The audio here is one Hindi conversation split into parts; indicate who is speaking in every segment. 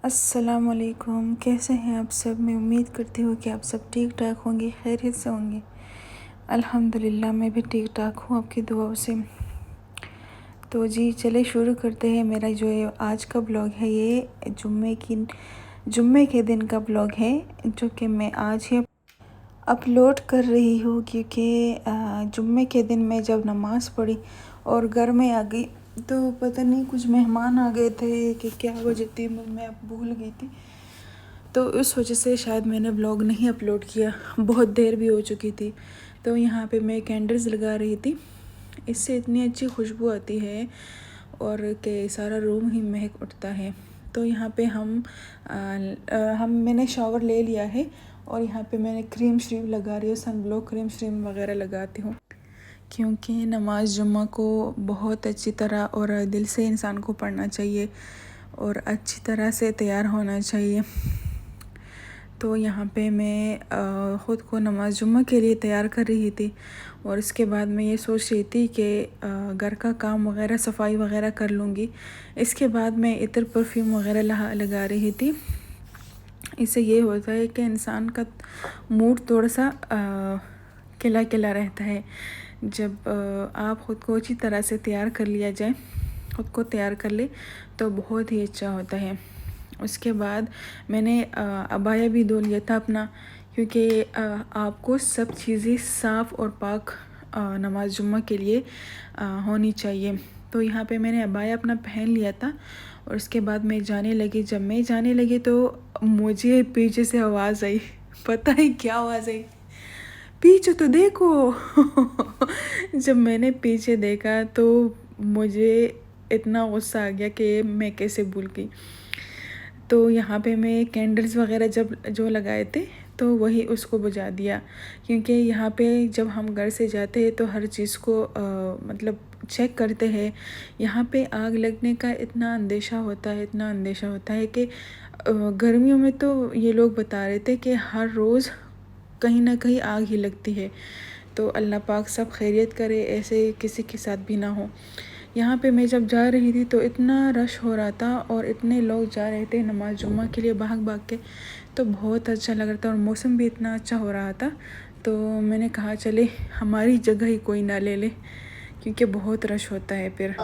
Speaker 1: अस्सलामुअलैकुम। कैसे हैं आप सब? मैं उम्मीद करती हूँ कि आप सब ठीक ठाक होंगे, खैरियत से होंगे। अल्हम्दुलिल्लाह मैं भी ठीक ठाक हूँ आपकी दुआओं से। तो जी चले शुरू करते हैं। मेरा जो है आज का ब्लॉग है, ये जुम्मे के दिन का ब्लॉग है, जो कि मैं आज ही अपलोड कर रही हूँ, क्योंकि जुम्मे के दिन मैं जब नमाज़ पढ़ी और घर में आ गई तो पता नहीं कुछ मेहमान आ गए थे कि क्या वजह थी, मैं अब भूल गई थी। तो उस वजह से शायद मैंने ब्लॉग नहीं अपलोड किया, बहुत देर भी हो चुकी थी। तो यहाँ पे मैं कैंडल्स लगा रही थी, इससे इतनी अच्छी खुशबू आती है और कि सारा रूम ही महक उठता है। तो यहाँ पे मैंने शावर ले लिया है और यहाँ पे मैंने क्रीम श्रीम लगा रही हूँ, सन ब्लॉक क्रीम श्रीम वगैरह लगाती हूँ, क्योंकि नमाज जुम्मा को बहुत अच्छी तरह और दिल से इंसान को पढ़ना चाहिए और अच्छी तरह से तैयार होना चाहिए। तो यहाँ पे मैं ख़ुद को नमाज जुम्मा के लिए तैयार कर रही थी और इसके बाद मैं ये सोच रही थी कि घर का काम वगैरह सफाई वगैरह कर लूँगी। इसके बाद मैं इत्र परफ्यूम वगैरह लगा रही थी। इससे ये होता है कि इंसान का मूड थोड़ा सा खिला खिला रहता है। जब आप ख़ुद को अच्छी तरह से तैयार कर लिया जाए, ख़ुद को तैयार कर ले, तो बहुत ही अच्छा होता है। उसके बाद मैंने अबाया भी धो लिया था अपना, क्योंकि आपको सब चीज़ें साफ़ और पाक नमाज जुम्मा के लिए होनी चाहिए। तो यहाँ पे मैंने अबाया अपना पहन लिया था और उसके बाद मैं जाने लगी। जब मैं जाने लगी तो मुझे पीछे से आवाज़ आई, पता है क्या आवाज़ आई? पीछे तो देखो। जब मैंने पीछे देखा तो मुझे इतना गुस्सा आ गया कि मैं कैसे भूल गई। तो यहाँ पे मैं कैंडल्स वगैरह जो लगाए थे तो वही उसको बुझा दिया, क्योंकि यहाँ पे जब हम घर से जाते हैं तो हर चीज़ को मतलब चेक करते हैं। यहाँ पे आग लगने का इतना अंदेशा होता है कि गर्मियों में तो ये लोग बता रहे थे कि हर रोज़ कहीं ना कहीं आग ही लगती है। तो अल्लाह पाक सब खैरियत करे, ऐसे किसी के साथ भी ना हो। यहाँ पे मैं जब जा रही थी तो इतना रश हो रहा था और इतने लोग जा रहे थे नमाज जुम्मा के लिए भाग भाग के, तो बहुत अच्छा लग रहा था और मौसम भी इतना अच्छा हो रहा था। तो मैंने कहा चले हमारी जगह ही कोई ना ले ले, क्योंकि बहुत रश होता है फिर।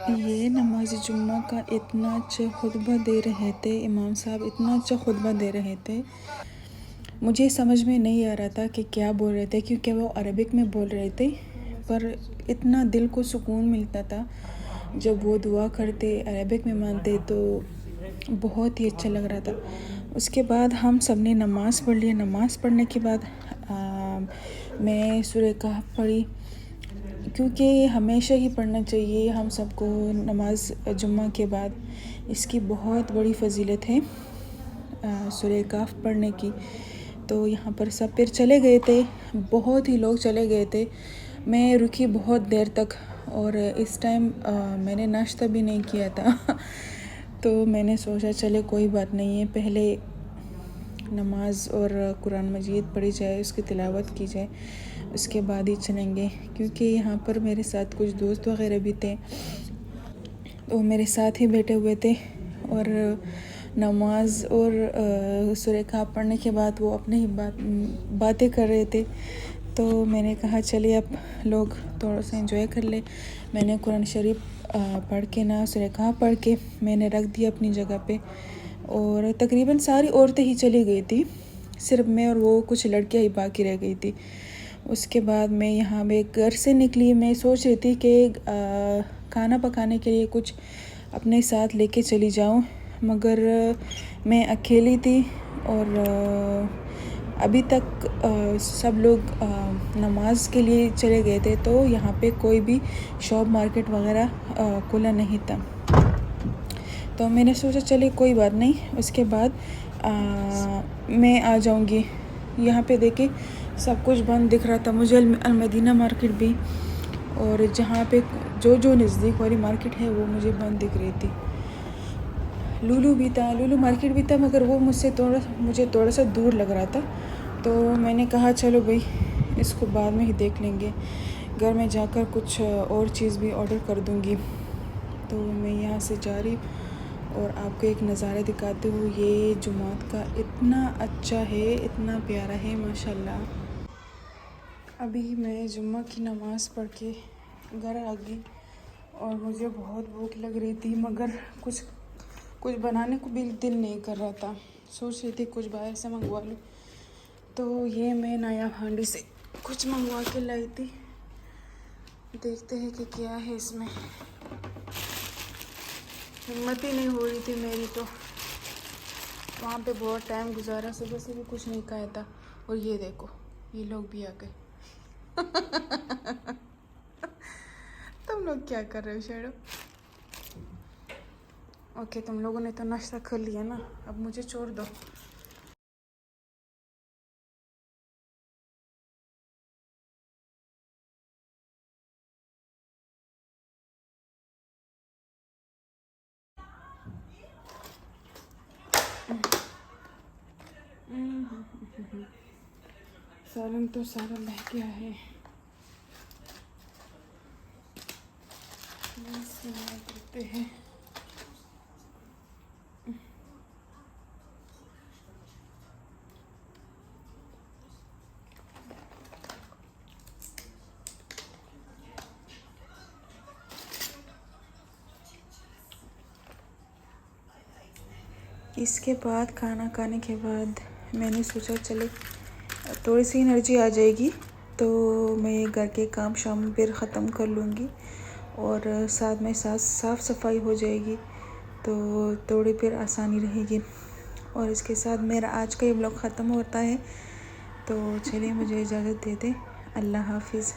Speaker 1: ये नमाज जुम्मा का इतना अच्छा खुतबा दे रहे थे, इमाम साहब इतना अच्छा खुतबा दे रहे थे, मुझे समझ में नहीं आ रहा था कि क्या बोल रहे थे, क्योंकि वो अरबिक में बोल रहे थे, पर इतना दिल को सुकून मिलता था जब वो दुआ करते, अरबिक में मानते, तो बहुत ही अच्छा लग रहा था। उसके बाद हम सब ने नमाज़ पढ़ ली। नमाज़ पढ़ने के बाद मैं सूरह कहफ पढ़ी, क्योंकि हमेशा ही पढ़ना चाहिए हम सबको नमाज जुम्मा के बाद। इसकी बहुत बड़ी फ़जीलत है सूरह कहफ पढ़ने की। तो यहाँ पर सब फिर चले गए थे, बहुत ही लोग चले गए थे। मैं रुकी बहुत देर तक और इस टाइम मैंने नाश्ता भी नहीं किया था। तो मैंने सोचा चले कोई बात नहीं है, पहले नमाज और कुरान मजीद पढ़ी जाए, उसकी तिलावत की जाए, उसके बाद ही चलेंगे। क्योंकि यहाँ पर मेरे साथ कुछ दोस्त वगैरह भी थे, तो मेरे साथ ही बैठे हुए थे और नमाज और सूरह कहफ पढ़ने के बाद वो अपने ही बातें कर रहे थे। तो मैंने कहा चलिए अब लोग थोड़ा सा एंजॉय कर ले। मैंने कुरान शरीफ पढ़ के ना सूरह कहफ पढ़ के मैंने रख दिया अपनी जगह पे, और तकरीबन सारी औरतें ही चली गई थी, सिर्फ मैं और वो कुछ लड़कियां ही बाकी रह गई थी। उसके बाद मैं यहाँ मैं घर से निकली। मैं सोच रही थी कि खाना पकाने के लिए कुछ अपने साथ लेके चली जाऊँ, मगर मैं अकेली थी और अभी तक सब लोग नमाज के लिए चले गए थे, तो यहाँ पे कोई भी शॉप मार्केट वगैरह खुला नहीं था। तो मैंने सोचा चलिए कोई बात नहीं, उसके बाद मैं आ जाऊँगी। यहाँ पे देखिए सब कुछ बंद दिख रहा था मुझे, अलमदीना मार्केट भी, और जहाँ पे जो नज़दीक वाली मार्केट है वो मुझे बंद दिख रही थी। लुलु भी था, लुलु मार्केट भी था, मगर वो मुझे थोड़ा सा दूर लग रहा था। तो मैंने कहा चलो भाई इसको बाद में ही देख लेंगे, घर में जाकर कुछ और चीज़ भी ऑर्डर कर दूँगी। तो मैं यहाँ से जा रही और आपको एक नज़ारा दिखाती हूँ। ये जुमात का इतना अच्छा है, इतना प्यारा है माशाल्लाह। अभी मैं जुम्मा की नमाज़ पढ़ के घर आ गई और मुझे बहुत भूख लग रही थी, मगर कुछ बनाने को भी दिल नहीं कर रहा था। सोच रही थी कुछ बाहर से मंगवा लूँ, तो ये मैं नया हांडी से कुछ मंगवा के लाई थी। देखते हैं कि क्या है इसमें। हिम्मत ही नहीं हो रही थी मेरी, तो वहाँ पे बहुत टाइम गुजारा, सुबह से भी कुछ नहीं खाया था। और ये देखो ये लोग भी आ गए। तुम लोग क्या कर रहे हो शेडो? ओके, तुम लोगों ने तो नाश्ता कर लिया ना, अब मुझे छोड़ दो। सालन तो सारा बह गया है। करते हैं। इसके बाद खाना खाने के बाद मैंने सोचा चले थोड़ी सी एनर्जी आ जाएगी, तो मैं घर के काम शाम फिर ख़त्म कर लूँगी और साथ में साफ़ सफाई हो जाएगी, तो थोड़ी फिर आसानी रहेगी। और इसके साथ मेरा आज का ये ब्लॉग ख़त्म होता है। तो चलिए मुझे इजाज़त दे दें। अल्लाह हाफिज़।